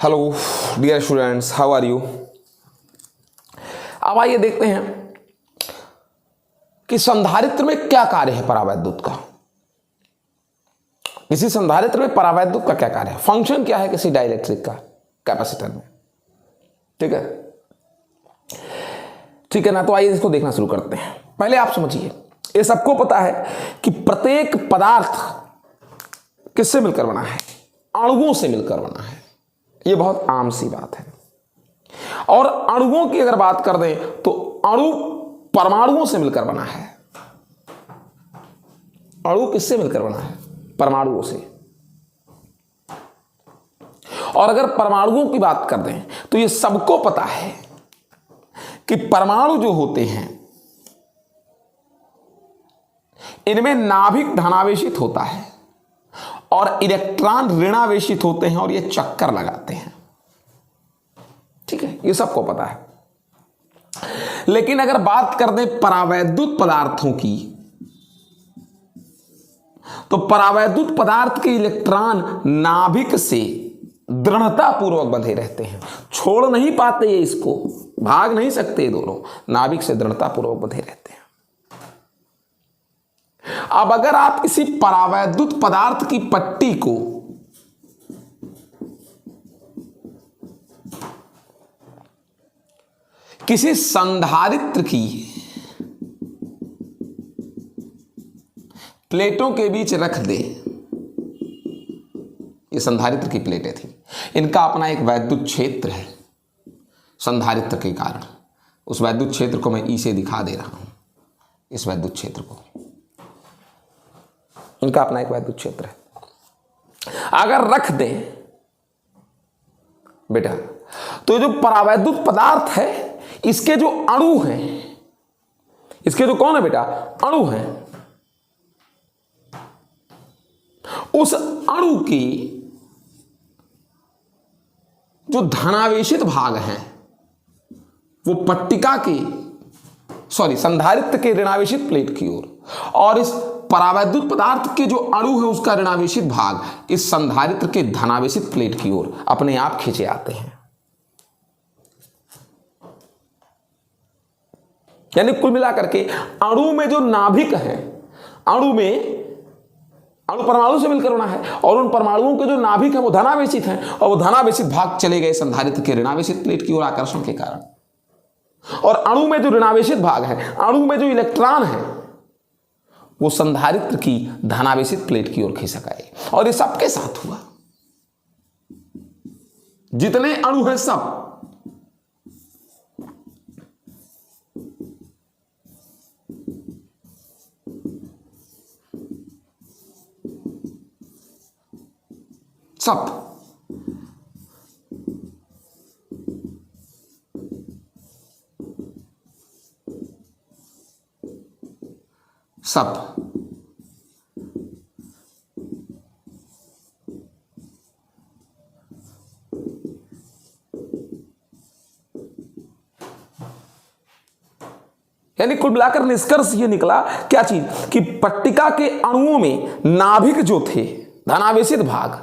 Hello dear students, how are you. अब आइए देखते हैं कि संधारित्र में क्या कार्य है परावैद्युत का। किसी संधारित्र में परावैद्युत का क्या कार्य है, फंक्शन क्या है किसी डाइलेक्ट्रिक का कैपेसिटर में। ठीक है ना। तो आइए इसको देखना शुरू करते हैं। पहले आप समझिए, ये सबको पता है कि प्रत्येक पदार्थ किससे मिलकर बना है, अणुओं से मिलकर बना है। ये बहुत आम सी बात है। और अणुओं की अगर बात कर दें तो अणु परमाणुओं से मिलकर बना है। अणु किससे मिलकर बना है, परमाणुओं से। और अगर परमाणुओं की बात कर दें तो ये सबको पता है कि परमाणु जो होते हैं इनमें नाभिक धनावेशित होता है और इलेक्ट्रॉन ऋणावेशित होते हैं और ये चक्कर लगाते हैं। ठीक है, ये सबको पता है। लेकिन अगर बात कर दें परावैद्युत पदार्थों की, तो परावैद्युत पदार्थ के इलेक्ट्रॉन नाभिक से दृढ़ता पूर्वक बंधे रहते हैं, छोड़ नहीं पाते, ये इसको भाग नहीं सकते। दोनों नाभिक से दृढ़ता पूर्वक बंधे रहते हैं। अब अगर आप किसी परावैद्युत पदार्थ की पट्टी को किसी संधारित्र की प्लेटों के बीच रख दे, ये संधारित्र की प्लेटें थी, इनका अपना एक वैद्युत क्षेत्र है संधारित्र के कारण। उस वैद्युत क्षेत्र को मैं ई से दिखा दे रहा हूं। इस वैद्युत क्षेत्र को, इनका अपना एक वैद्युत क्षेत्र है। अगर रख दें बेटा, तो जो परावैद्युत पदार्थ है इसके जो अणु हैं, इसके जो कौन है बेटा, अणु हैं, उस अणु की जो धनावेशित भाग हैं वो पट्टिका के संधारित्र के ऋणावेशित प्लेट की ओर, और इस परावैद्युत पदार्थ के जो अणु है उसका ऋणावेशित भाग इस संधारित्र के धनावेशित प्लेट की ओर अपने आप खींचे आते हैं। यानी कुल मिलाकर के अणु में जो नाभिक है, अणु परमाणु से मिलकर बना है और उन परमाणुओं के जो नाभिक है वो धनावेशित हैं, और वो धनावेशित भाग चले गए संधारित्र के ऋणावेशित प्लेट की ओर आकर्षण के कारण। और अणु में जो ऋणावेशित भाग है, अणु में जो इलेक्ट्रॉन है, वो संधारित्र की धनावेशित प्लेट की ओर खिसक आए। और ये सबके साथ हुआ, जितने अणु हैं सब। सब यानी कुल मिलाकर निष्कर्ष ये निकला, क्या चीज, कि पट्टिका के अणुओं में नाभिक जो थे धनावेशित भाग,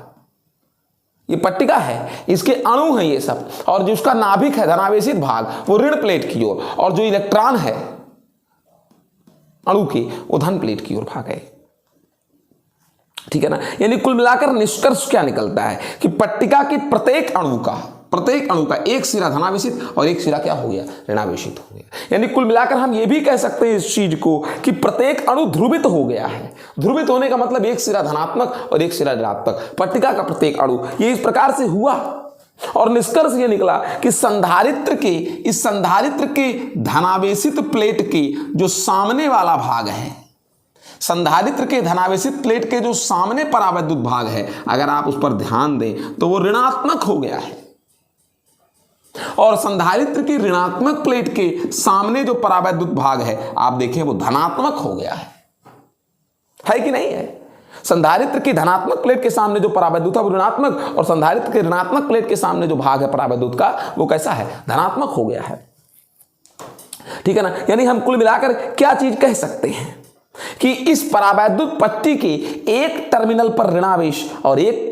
ये पट्टिका है, इसके अणु हैं ये सब, और जो उसका नाभिक है धनावेशित भाग वो ऋण प्लेट की ओर, और जो इलेक्ट्रॉन है अणु के वो धन प्लेट की ओर भाग गए। ठीक है ना। यानी कुल मिलाकर निष्कर्ष क्या निकलता है कि पट्टिका के प्रत्येक अणु का एक सिरा धनावेशित और एक सिरा क्या हो गया, ऋणावेशित हो गया। यानी कुल मिलाकर हम ये भी कह सकते हैं इस चीज को कि प्रत्येक अणु ध्रुवित हो गया है। ध्रुवित होने का मतलब एक सिरा धनात्मक और एक सिरा ऋणात्मक। पट्टिका का प्रत्येक अणु ये इस प्रकार से हुआ, और निष्कर्ष ये निकला कि इस संधारित्र के धनावेशित प्लेट के जो सामने वाला भाग है, संधारित्र के धनावेशित प्लेट के जो सामने परावैद्युत भाग है, अगर आप उस पर ध्यान दें तो वो ऋणात्मक हो गया है, और संधारित्र की ऋणात्मक प्लेट के सामने जो परावैद्युत भाग है आप देखें वो धनात्मक हो गया है कि नहीं है। संधारित्र की धनात्मक प्लेट के सामने जो परावैद्युत है वो ऋणात्मक, और संधारित्र के ऋणात्मक प्लेट के सामने जो भाग है परावैद्युत का वो कैसा है, धनात्मक हो गया है। ठीक है ना। यानी हम कुल मिलाकर क्या चीज कह सकते हैं कि इस परावैद्युत पट्टी के एक टर्मिनल पर ऋणावेश और एक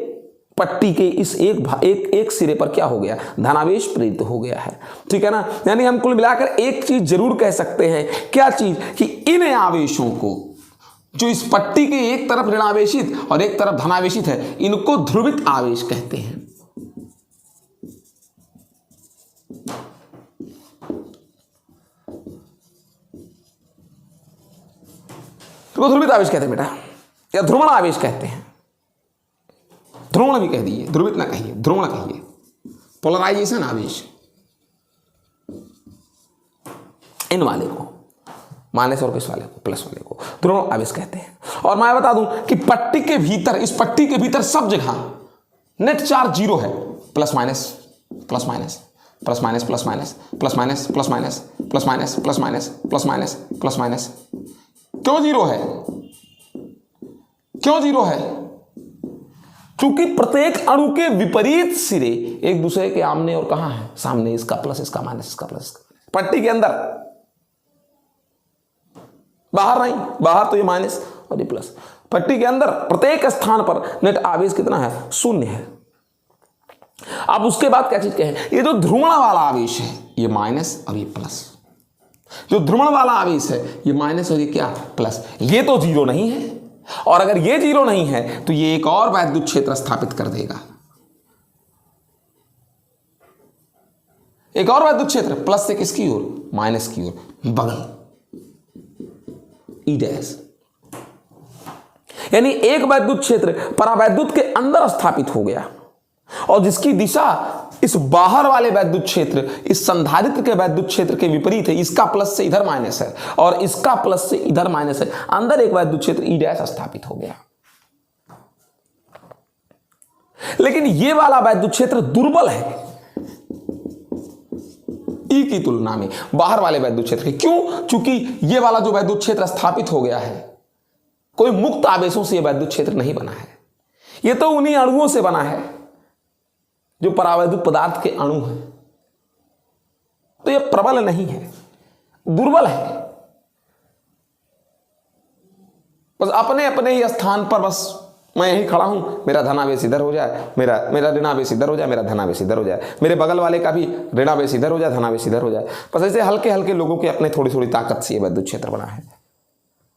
पट्टी के इस एक सिरे पर क्या हो गया, धनावेश प्रेरित हो गया है। ठीक है ना, यानी हम कुल मिलाकर एक चीज जरूर कह सकते हैं, क्या चीज, कि इन आवेशों को जो इस पट्टी के एक तरफ ऋणावेशित और एक तरफ धनावेशित है, इनको ध्रुवित आवेश कहते हैं। तो ध्रुवित आवेश कहते हैं बेटा, या ध्रुवण आवेश कहते हैं। ध्रुवण भी कह दिए, ध्रुवित ना कहिए, ध्रुवण कहिए। पोलराइजेशन आवेश, इन वाले को माइनस और किस वाले को, प्लस वाले को ध्रुवण आवेश कहते हैं। और मैं बता दूं कि पट्टी के भीतर, इस पट्टी के भीतर सब जगह नेट चार्ज जीरो है, plus minus plus minus plus minus plus minus plus minus plus minus plus minus plus minus plus minus plus minus. क्यों जीरो है, क्यों जीरो है? क्योंकि प्रत्येक अणु के विपरीत सिरे एक दूसरे के आमने और कहां है, सामने। इसका प्लस, इसका माइनस, इसका प्लस, इसका पट्टी के अंदर, बाहर नहीं, बाहर तो ये माइनस और ये प्लस। पट्टी के अंदर प्रत्येक स्थान पर नेट आवेश कितना है, शून्य है। अब उसके बाद क्या चीज कहें, ये जो ध्रुवण वाला आवेश है ये माइनस और ये प्लस, जो ध्रुवण वाला आवेश है ये माइनस और ये क्या, प्लस। ये तो जीरो नहीं है, और अगर ये जीरो नहीं है तो ये एक और वैद्युत क्षेत्र स्थापित कर देगा, एक और वैद्युत क्षेत्र, प्लस से किसकी ओर, माइनस की ओर, बगल, ई डैश। यानी एक वैद्युत क्षेत्र परावैद्युत के अंदर स्थापित हो गया, और जिसकी दिशा इस बाहर वाले वैद्युत क्षेत्र, इस संधारित्र के वैद्युत क्षेत्र के विपरीत है। इसका प्लस से इधर माइनस है और इसका प्लस से इधर माइनस है। अंदर एक वैद्युत क्षेत्र ई डैश स्थापित हो गया। लेकिन ये वाला वैद्युत क्षेत्र दुर्बल है ई की तुलना में बाहर वाले वैद्युत क्षेत्र के। क्यों? क्योंकि ये वाला जो वैद्युत क्षेत्र स्थापित हो गया है, कोई मुक्त आवेशों से यह वैद्युत क्षेत्र नहीं बना है, यह तो उन्हीं अणुओं से बना है जो परावैद्युत पदार्थ के अणु हैं। तो यह प्रबल नहीं है, दुर्बल है। बस अपने अपने ही स्थान पर, बस मैं यही खड़ा हूं, मेरा धनावेश इधर हो जाए, मेरा ऋणावेश इधर हो जाए, मेरा धनावेश इधर हो जाए, मेरे बगल वाले का भी ऋणावेश इधर हो जाए, धनावेश इधर हो जाए। बस ऐसे हल्के हल्के लोगों के अपने थोड़ी थोड़ी ताकत से यह वैद्युत क्षेत्र बना है।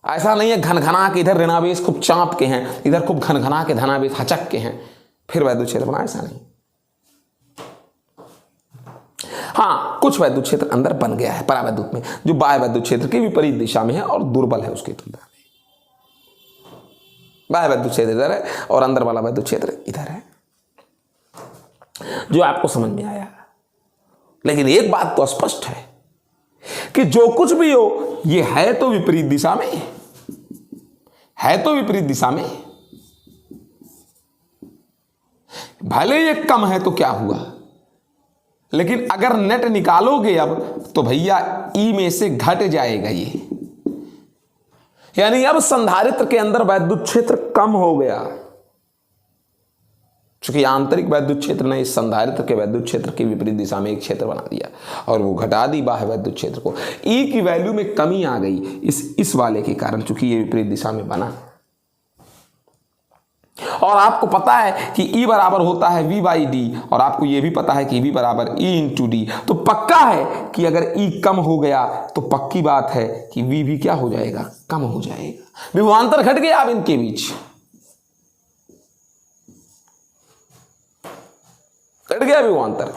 ऐसा नहीं है घनघना के इधर ऋणावेश खूब चांप के हैं, इधर खूब घनघना के धनावेश हचक के हैं, फिर वैद्युत क्षेत्र बना, ऐसा नहीं। हाँ, कुछ वैद्युत क्षेत्र अंदर बन गया है परावैद्युत में, जो बाह्य वैद्युत क्षेत्र के विपरीत दिशा में है और दुर्बल है उसकी तुलना में। बाह्य वैद्युत क्षेत्र इधर है और अंदर वाला वैद्युत क्षेत्र इधर है, जो आपको समझ में आया। लेकिन एक बात तो स्पष्ट है कि जो कुछ भी हो, ये है तो विपरीत दिशा में, है तो विपरीत दिशा में। भले ये कम है तो क्या हुआ, लेकिन अगर नेट निकालोगे अब तो भैया ई में से घट जाएगा ये। यानी अब संधारित्र के अंदर वैद्युत क्षेत्र कम हो गया, क्योंकि आंतरिक वैद्युत क्षेत्र ने इस संधारित्र के वैद्युत क्षेत्र के विपरीत दिशा में एक क्षेत्र बना दिया और वो घटा दी बाह्य वैद्युत क्षेत्र को। ई की वैल्यू में कमी आ गई इस वाले के कारण, चूंकि ये विपरीत दिशा में बना। और आपको पता है कि E बराबर होता है V/D, और आपको यह भी पता है कि V बराबर E/D। तो पक्का है कि अगर E कम हो गया तो पक्की बात है कि V भी क्या हो जाएगा, कम हो जाएगा। विभवांतर घट गया अब इनके बीच, घट गया विभवांतर।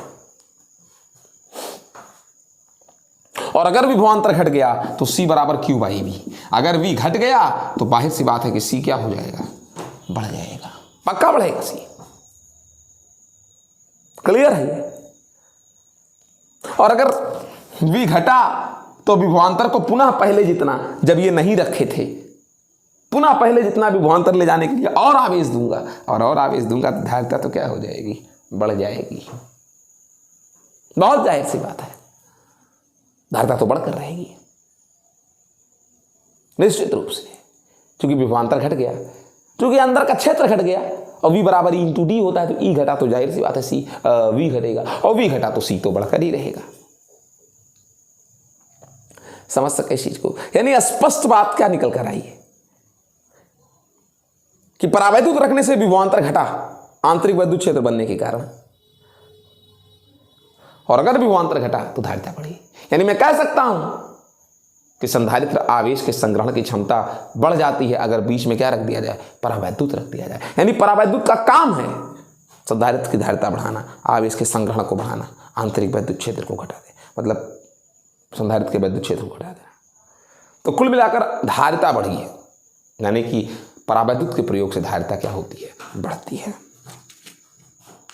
और अगर विभवांतर घट गया तो C बराबर Q/V। अगर V घट गया तो बाहर सी बात है कि C क्या हो जाएगा, बढ़ जाएगा, पक्का बढ़ेगा सी। क्लियर है ये? और अगर V घटा तो विभवांतर को पुनः पहले जितना, जब ये नहीं रखे थे, पुनः पहले जितना विभवांतर ले जाने के लिए और आवेश दूंगा, और आवेश दूंगा तो धारिता तो क्या हो जाएगी, बढ़ जाएगी। बहुत जाहिर सी बात है, धारिता तो बढ़कर रहेगी निश्चित रूप से, क्योंकि विभवांतर घट गया, क्योंकि अंदर का क्षेत्र घट गया। और V बराबर E/D होता है, तो E घटा तो जाहिर सी बात है V घटेगा, और V घटा तो C तो बढ़कर ही रहेगा। समझ सके इस चीज को? यानी स्पष्ट बात क्या निकल कर आई है कि परावैद्युत रखने से विभवांतर घटा, आंतरिक वैद्युत क्षेत्र बनने के कारण। और अगर विभवांतर घटा तो धारिता बढ़ी। यानी मैं कह सकता हूं कि संधारित्र आवेश के संग्रहण की क्षमता बढ़ जाती है अगर बीच में क्या रख दिया जाए, परावैद्युत रख दिया जाए। यानी परावैद्युत का काम है संधारित्र की धारिता बढ़ाना, आवेश के संग्रहण को बढ़ाना, आंतरिक वैद्युत क्षेत्र को घटा दे, मतलब संधारित्र के वैद्युत क्षेत्र को घटा देना। तो कुल मिलाकर धारिता बढ़ी है, यानी कि परावैद्युत के प्रयोग से धारिता क्या होती है, बढ़ती है।